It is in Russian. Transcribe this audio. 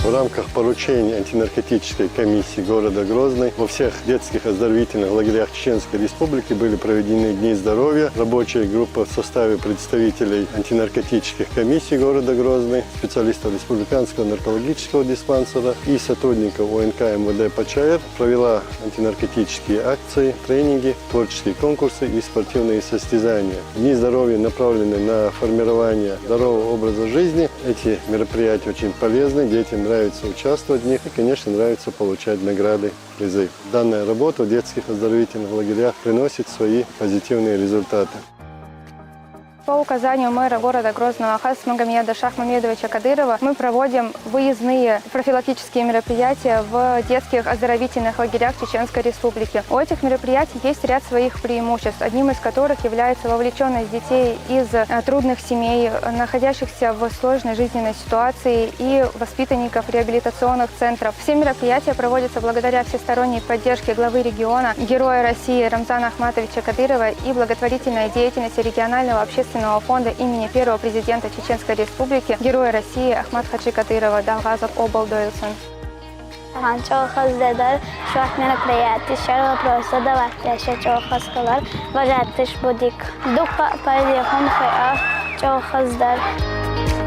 В рамках поручений антинаркотической комиссии города Грозный во всех детских оздоровительных лагерях Чеченской Республики были проведены дни здоровья. Рабочая группа в составе представителей антинаркотических комиссий города Грозный, специалистов Республиканского наркологического диспансера и сотрудников ОНК МВД ПЧР провела антинаркотические акции, тренинги, творческие конкурсы и спортивные состязания. Дни здоровья направлены на формирование здорового образа жизни. Эти мероприятия очень полезны, детям нравится участвовать в них и, конечно, нравится получать награды, призы. Данная работа в детских оздоровительных лагерях приносит свои позитивные результаты. По указанию мэра города Грозного Хасмагомеда Шахмамедовича Кадырова мы проводим выездные профилактические мероприятия в детских оздоровительных лагерях Чеченской Республики. У этих мероприятий есть ряд своих преимуществ, одним из которых является вовлеченность детей из трудных семей, находящихся в сложной жизненной ситуации, и воспитанников реабилитационных центров. Все мероприятия проводятся благодаря всесторонней поддержке главы региона, Героя России Рамзана Ахматовича Кадырова и благотворительной деятельности регионального общественного фонда имени первого президента Чеченской Республики, Героя России Ахмат Хаджи Кадырова. Далгазов Обал Дойлсон. Çok hızlıdır. Şu an мероприятие, сейчас просто давайте еще çok hızlılar. Вважати ж будик. Дука перейдем, çok hızlıdır.